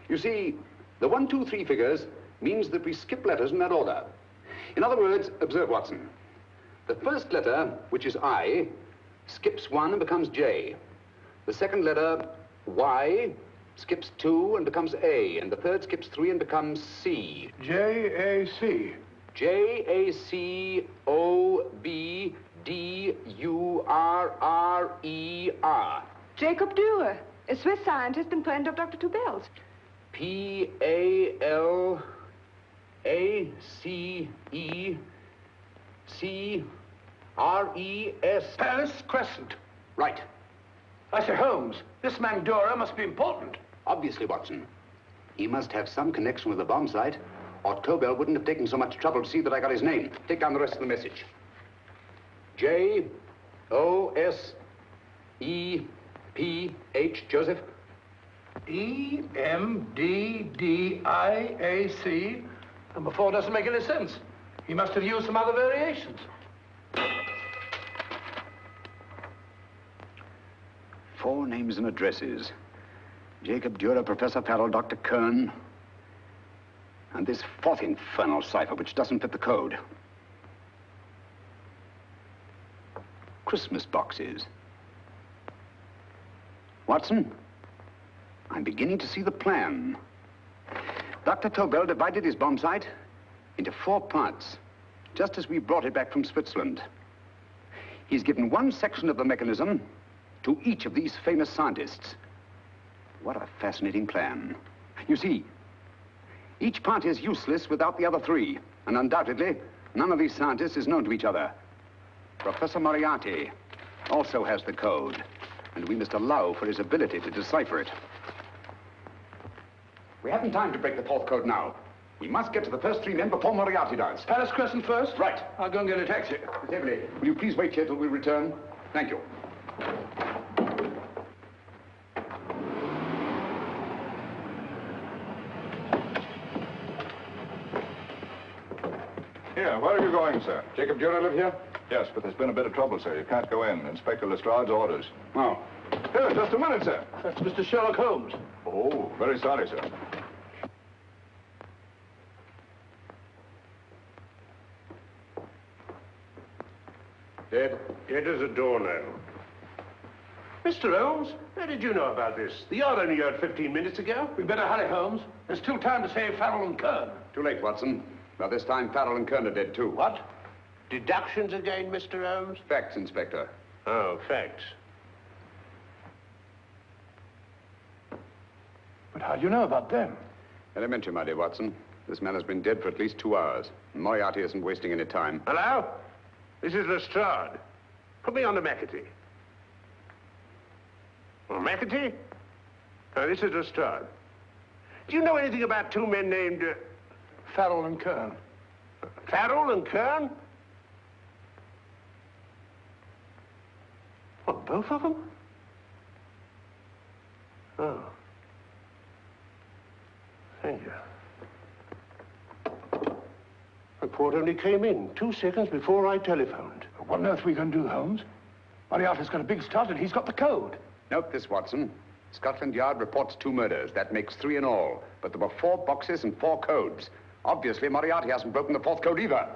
You see, the 1, 2, 3 figures means that we skip letters in that order. In other words, observe, Watson. The first letter, which is I, skips 1 and becomes J. The second letter, Y, skips 2 and becomes A. And the third skips 3 and becomes C. J-A-C. J-A-C-O-B-D-U-R-R-E-R. Jacob Dürer, a Swiss scientist and friend of Dr. Tobel's. P-A-L-A-C-E-C-R-E-S. Palace Crescent. Right. I say, Holmes, this man Dora must be important. Obviously, Watson. He must have some connection with the bomb site, or Tobel wouldn't have taken so much trouble to see that I got his name. Take down the rest of the message. J-O-S-E-P-H, Joseph. E-M-D-D-I-A-C. Number 4 doesn't make any sense. He must have used some other variations. 4 names and addresses. Jacob Dürer, Professor Farrell, Dr. Kern. And this 4th infernal cipher, which doesn't fit the code. Christmas boxes. Watson, I'm beginning to see the plan. Dr. Tobel divided his bomb sight into 4 parts, just as we brought it back from Switzerland. He's given one section of the mechanism to each of these famous scientists. What a fascinating plan. You see, each part is useless without the other 3, and undoubtedly, none of these scientists is known to each other. Professor Moriarty also has the code, and we must allow for his ability to decipher it. We haven't time to break the 4th code now. We must get to the first 3 men before Moriarty does. Palace Crescent first? Right. I'll go and get a taxi. Miss Eberli, will you please wait here till we return? Thank you. Here, where are you going, sir? Jacob Dürer live here? Yes, but there's been a bit of trouble, sir. You can't go in. Inspector Lestrade's orders. Oh. Here, just a minute, sir. That's Mr. Sherlock Holmes. Oh, very sorry, sir. Dead? Dead as a doornail. Mr. Holmes, how did you know about this? The yard only heard 15 minutes ago. We'd better hurry, Holmes. There's still time to save Farrell and Kern. Too late, Watson. By this time, Farrell and Kern are dead, too. What? Deductions again, Mr. Holmes? Facts, Inspector. Oh, facts. But how do you know about them? Elementary, my dear Watson. This man has been dead for at least 2 hours. Moriarty isn't wasting any time. Hello? This is Lestrade. Put me on to McAtee. Oh, McAtee? Oh, this is Lestrade. Do you know anything about 2 men named... Farrell and Kern. Farrell and Kern? What, both of them? Oh. Thank you. Report only came in 2 seconds before I telephoned. What on earth are we going to do, Holmes? Moriarty's got a big start and he's got the code. Note this, Watson. Scotland Yard reports 2 murders. That makes 3 in all. But there were 4 boxes and 4 codes. Obviously, Moriarty hasn't broken the 4th code either.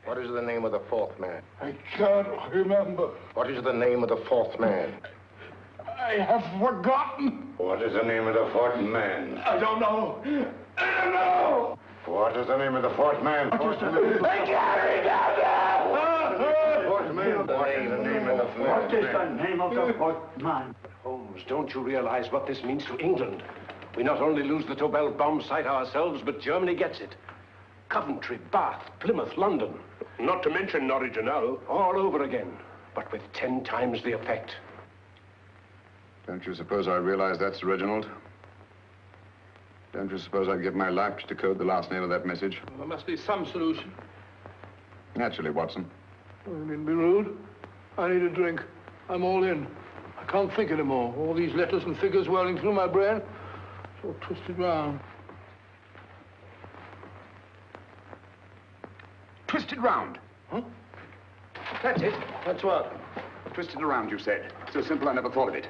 What is the name of the 4th man? I can't remember. What is the name of the 4th man? I have forgotten. What is the name of the 4th man? I don't know. I don't know. What is the name of the 4th man? I can't remember. What is the name of the 4th man? What is the name of the 4th man? Holmes, don't you realize what this means to England? We not only lose the Tobel bomb site ourselves, but Germany gets it. Coventry, Bath, Plymouth, London. Not to mention Norwich and Hull. All over again, but with 10 times the effect. Don't you suppose I realize that, Sir Reginald? Don't you suppose I'd give my life to decode the last name of that message? There must be some solution. Naturally, Watson. You needn't be rude. I need a drink. I'm all in. I can't think anymore. All these letters and figures whirling through my brain. It's all twisted round. Twisted round? Huh? That's it. That's what? Twisted around, you said. So simple, I never thought of it.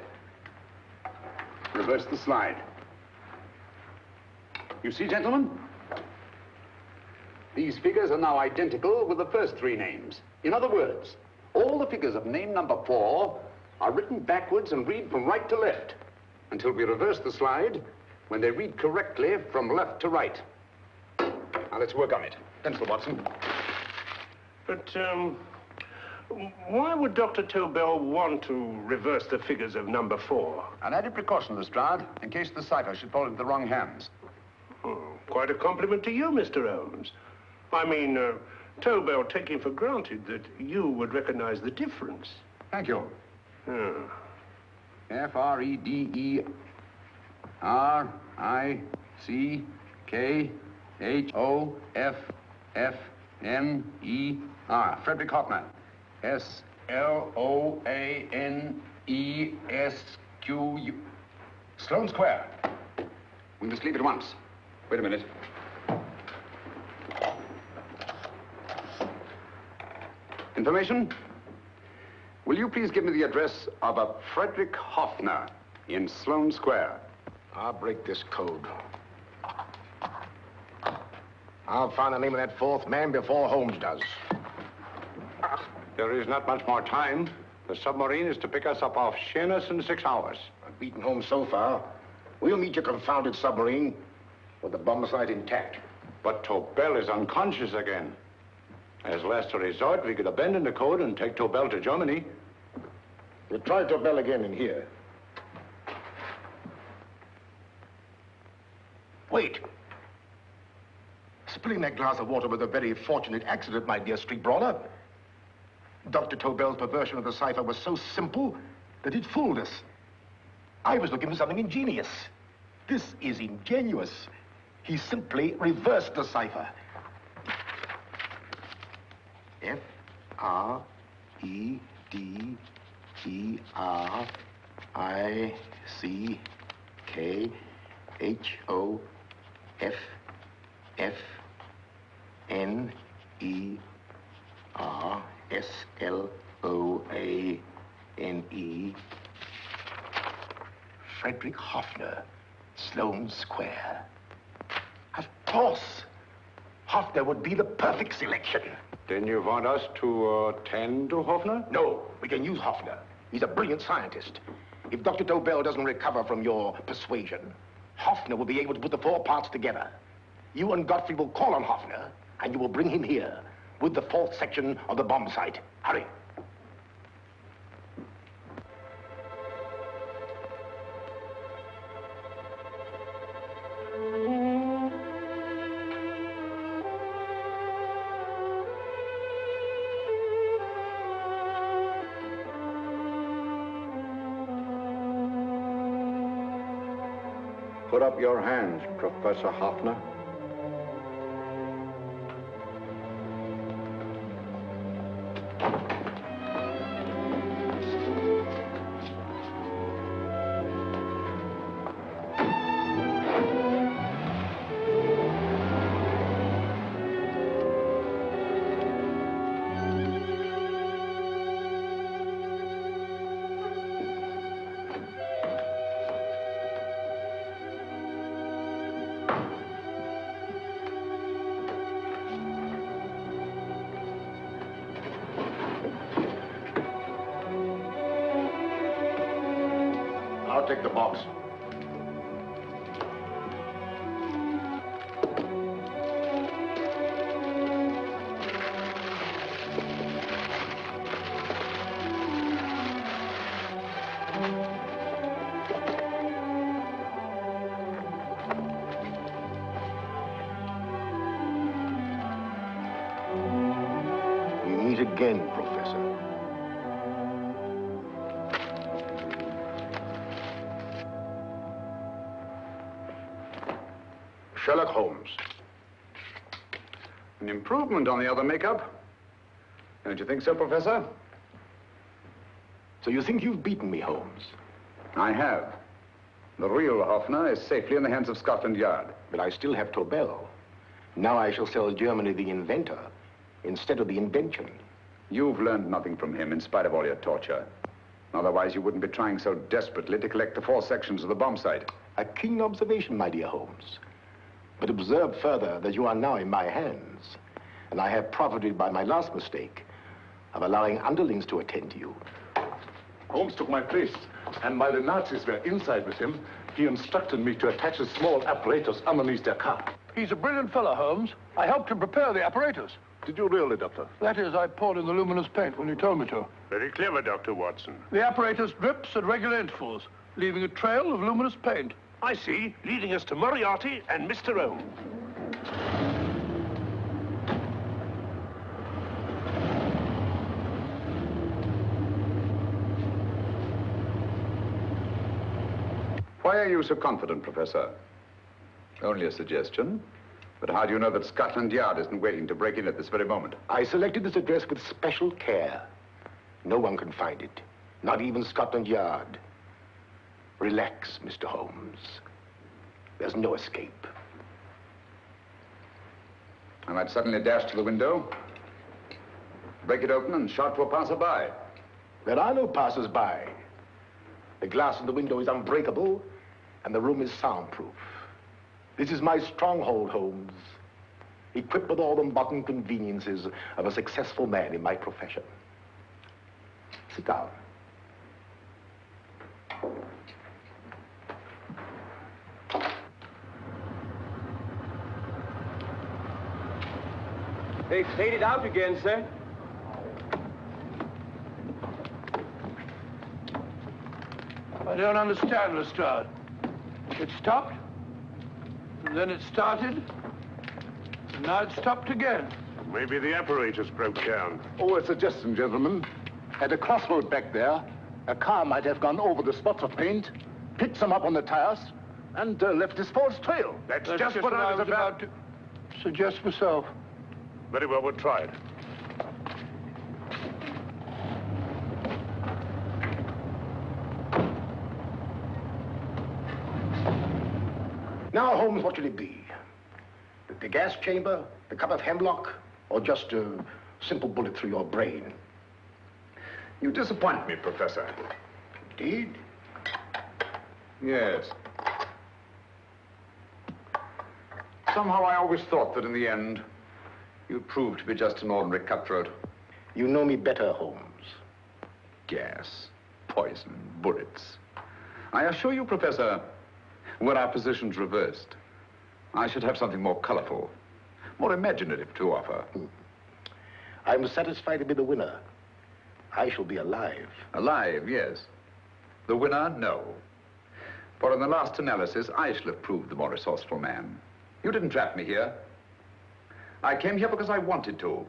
Reverse the slide. You see, gentlemen? These figures are now identical with the first 3 names. In other words, all the figures of name number 4 are written backwards and read from right to left until we reverse the slide when they read correctly from left to right. Now, let's work on it. Pencil, Watson. But, Why would Dr. Tobel want to reverse the figures of number 4? An added precaution, Lestrade, in case the cipher should fall into the wrong hands. Oh, quite a compliment to you, Mr. Holmes. I mean, Tobel taking for granted that you would recognize the difference. Thank you. F-R-E-D-E-R-I-C-K-H-O-F-F-N-E-R. Frederic Hoffner. S-L-O-A-N-E-S-Q-U. Sloane Square. We must leave at once. Wait a minute. Information? Will you please give me the address of a Frederic Hoffner in Sloane Square? I'll break this code. I'll find the name of that fourth man before Holmes does. There is not much more time. The submarine is to pick us up off Sheerness in 6 hours. I've beaten Holmes so far. We'll meet your confounded submarine with the bombsight intact. But Tobel is unconscious again. As last resort, we could abandon the code and take Tobel to Germany. We'll try Tobel again in here. Wait. Spilling that glass of water was a very fortunate accident, my dear street brawler. Dr. Tobel's perversion of the cipher was so simple that it fooled us. I was looking for something ingenious. This is ingenious. He simply reversed the cipher. F-R-E-D-E-R-I-C-K-H-O-F-F-N-E-R-S-L-O-A-N-E. Frederic Hoffner, Sloane Square. Of course. Hoffner would be the perfect selection. Then you want us to attend to Hoffner? No, we can use Hoffner. He's a brilliant scientist. If Dr. Tobel doesn't recover from your persuasion, Hoffner will be able to put the 4 parts together. You and Godfrey will call on Hoffner, and you will bring him here with the 4th section of the bomb sight. Hurry. Put up your hands, Professor Hoffner. I'll take the box. We meet again, Professor. Sherlock Holmes. An improvement on the other makeup. Don't you think so, Professor? So you think you've beaten me, Holmes? I have. The real Hoffner is safely in the hands of Scotland Yard. But I still have Tobel. Now I shall sell Germany the inventor instead of the invention. You've learned nothing from him in spite of all your torture. Otherwise, you wouldn't be trying so desperately to collect the 4 sections of the bomb sight. A keen observation, my dear Holmes. But observe further that you are now in my hands, and I have profited by my last mistake of allowing underlings to attend to you. Holmes took my place, and while the Nazis were inside with him, he instructed me to attach a small apparatus underneath their car. He's a brilliant fellow, Holmes. I helped him prepare the apparatus. Did you really, Doctor? That is, I poured in the luminous paint when you told me to. Very clever, Dr. Watson. The apparatus drips at regular intervals, leaving a trail of luminous paint. I see, leading us to Moriarty and Mr. O. Why are you so confident, Professor? Only a suggestion. But how do you know that Scotland Yard isn't waiting to break in at this very moment? I selected this address with special care. No one can find it, not even Scotland Yard. Relax, Mr. Holmes. There's no escape. I might suddenly dash to the window, break it open, and shout to a passerby. There are no passers-by. The glass in the window is unbreakable, and the room is soundproof. This is my stronghold, Holmes, equipped with all the modern conveniences of a successful man in my profession. Sit down. They faded out again, sir. I don't understand, Lestrade. It stopped, and then it started, and now it stopped again. Maybe the apparatus broke down. Oh, a suggestion, gentlemen. At a crossroad back there, a car might have gone over the spots of paint, picked some up on the tires, and left this false trail. That's just what I was about to suggest myself. Very well, we'll try it. Now, Holmes, what should it be? The gas chamber, the cup of hemlock, or just a simple bullet through your brain? You disappoint me, Professor. Indeed? Yes. Somehow I always thought that in the end, you'd prove to be just an ordinary cutthroat. You know me better, Holmes. Gas, poison, bullets. I assure you, Professor, were our positions reversed, I should have something more colorful, more imaginative to offer. I'm satisfied to be the winner. I shall be alive. Alive, yes. The winner, no. For in the last analysis, I shall have proved the more resourceful man. You didn't trap me here. I came here because I wanted to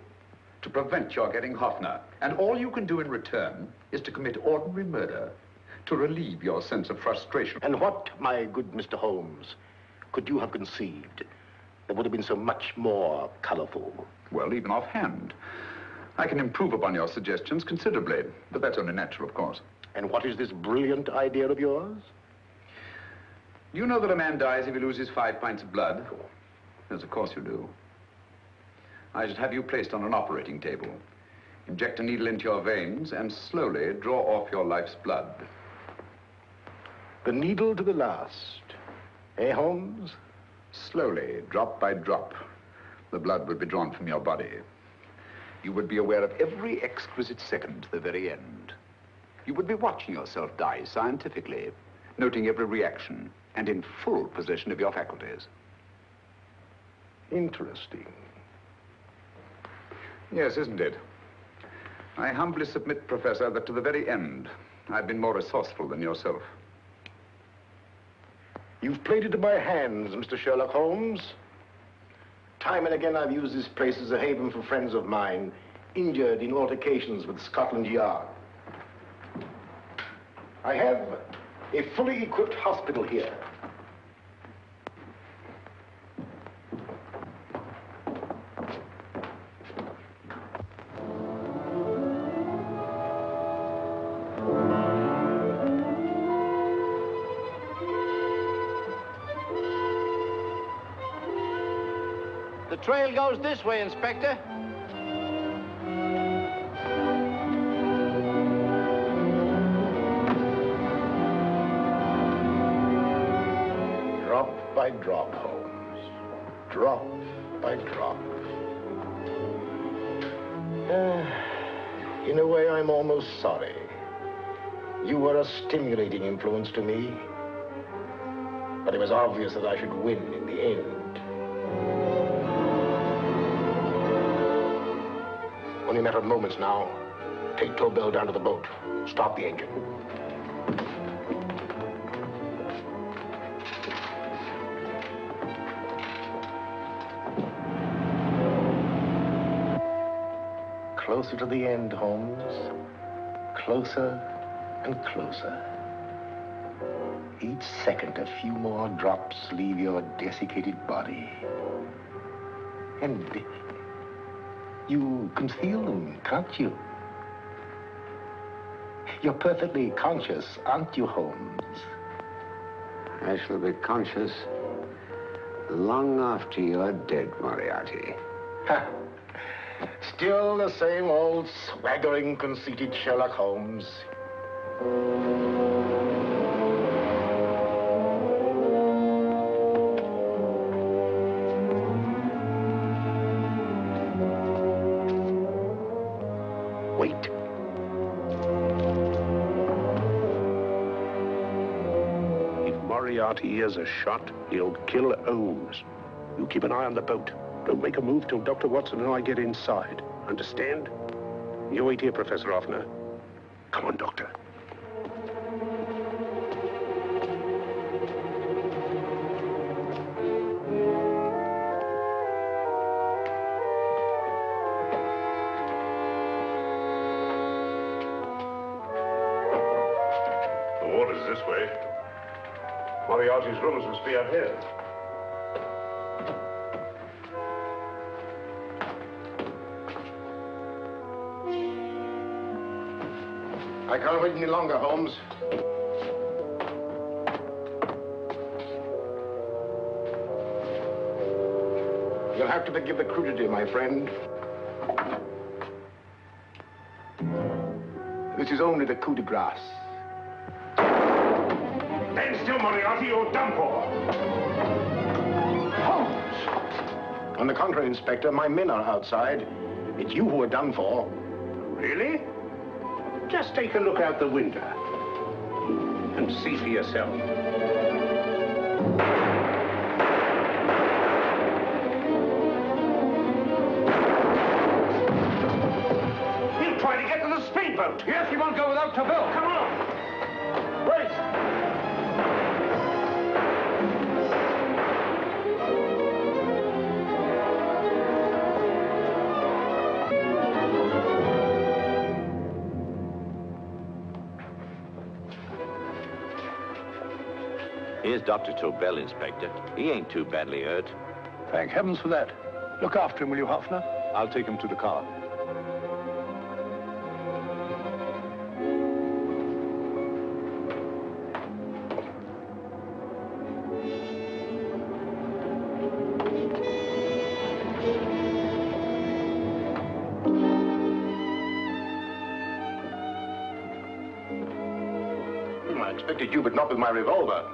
prevent your getting Hoffner. And all you can do in return is to commit ordinary murder to relieve your sense of frustration. And what, my good Mr. Holmes, could you have conceived that would have been so much more colorful? Well, even offhand, I can improve upon your suggestions considerably, but that's only natural, of course. And what is this brilliant idea of yours? Do you know that a man dies if he loses 5 pints of blood? Yes, of course you do. I should have you placed on an operating table, inject a needle into your veins, and slowly draw off your life's blood. The needle to the last. Eh, Holmes? Slowly, drop by drop, the blood would be drawn from your body. You would be aware of every exquisite second to the very end. You would be watching yourself die scientifically, noting every reaction, and in full possession of your faculties. Interesting. Yes, isn't it? I humbly submit, Professor, that to the very end, I've been more resourceful than yourself. You've played into my hands, Mr. Sherlock Holmes. Time and again, I've used this place as a haven for friends of mine, injured in altercations with Scotland Yard. I have a fully equipped hospital here. The trail goes this way, Inspector. Drop by drop, Holmes. Drop by drop. In a way, I'm almost sorry. You were a stimulating influence to me. But it was obvious that I should win in the end. Only a matter of moments now. Take Tobel down to the boat. Stop the engine. Closer to the end, Holmes. Closer and closer. Each second, a few more drops leave your desiccated body. And you can feel them, can't you? You're perfectly conscious, aren't you, Holmes? I shall be conscious long after you're dead, Moriarty. Ha! Still the same old swaggering, conceited Sherlock Holmes. Wait. If Moriarty hears a shot, he'll kill Holmes. You keep an eye on the boat. Don't make a move till Dr. Watson and I get inside. Understand? You wait here, Professor Hoffner. Come on, Doctor. The water's this way. Moriarty's rooms must be up here. I can't wait any longer, Holmes. You'll have to forgive the crudity, my friend. This is only the coup de grace. Stand still, Moriarty, you're done for. Holmes! On the contrary, Inspector, my men are outside. It's you who are done for. Really? Just take a look out the window and see for yourself. He'll try to get to the speedboat. Yes, he won't go without Tobel. Come on. Race. Here's Dr. Tobel, Inspector. He ain't too badly hurt. Thank heavens for that. Look after him, will you, Hoffner? I'll take him to the car. I expected you, but not with my revolver.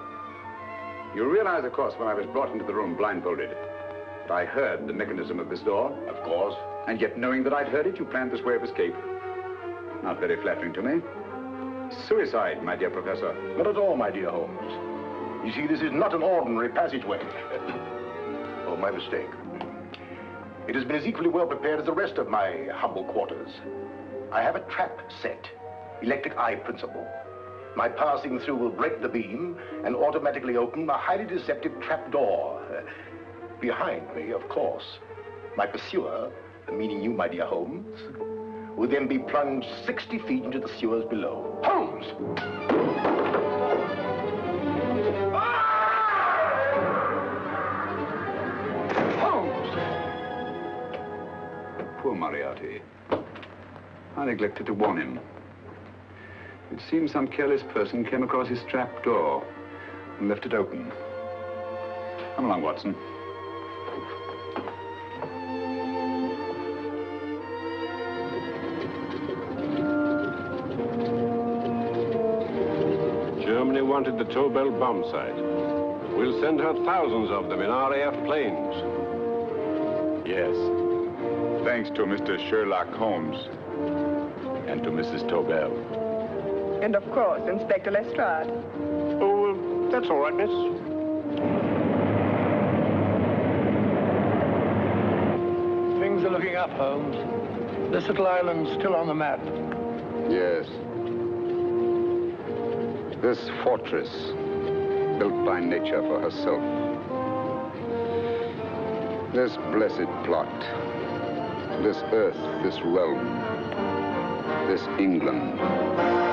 You realize, of course, when I was brought into the room blindfolded, that I heard the mechanism of this door? Of course. And yet, knowing that I'd heard it, you planned this way of escape. Not very flattering to me. Suicide, my dear Professor. Not at all, my dear Holmes. You see, this is not an ordinary passageway. Oh, my mistake. It has been as equally well prepared as the rest of my humble quarters. I have a trap set, electric eye principle. My passing through will break the beam and automatically open a highly deceptive trap door. Behind me, of course, my pursuer, meaning you, my dear Holmes, will then be plunged 60 feet into the sewers below. Holmes! Holmes! Poor Moriarty. I neglected to warn him. It seems some careless person came across his trap door and left it open. Come along, Watson. Germany wanted the Tobel bomb site. We'll send her thousands of them in RAF planes. Yes. Thanks to Mr. Sherlock Holmes and to Mrs. Tobel. And of course, Inspector Lestrade. Oh, that's all right, miss. Things things are looking up, Holmes. This little island's still on the map. Yes. This fortress, built by nature for herself. This blessed plot. This earth, this realm. This England.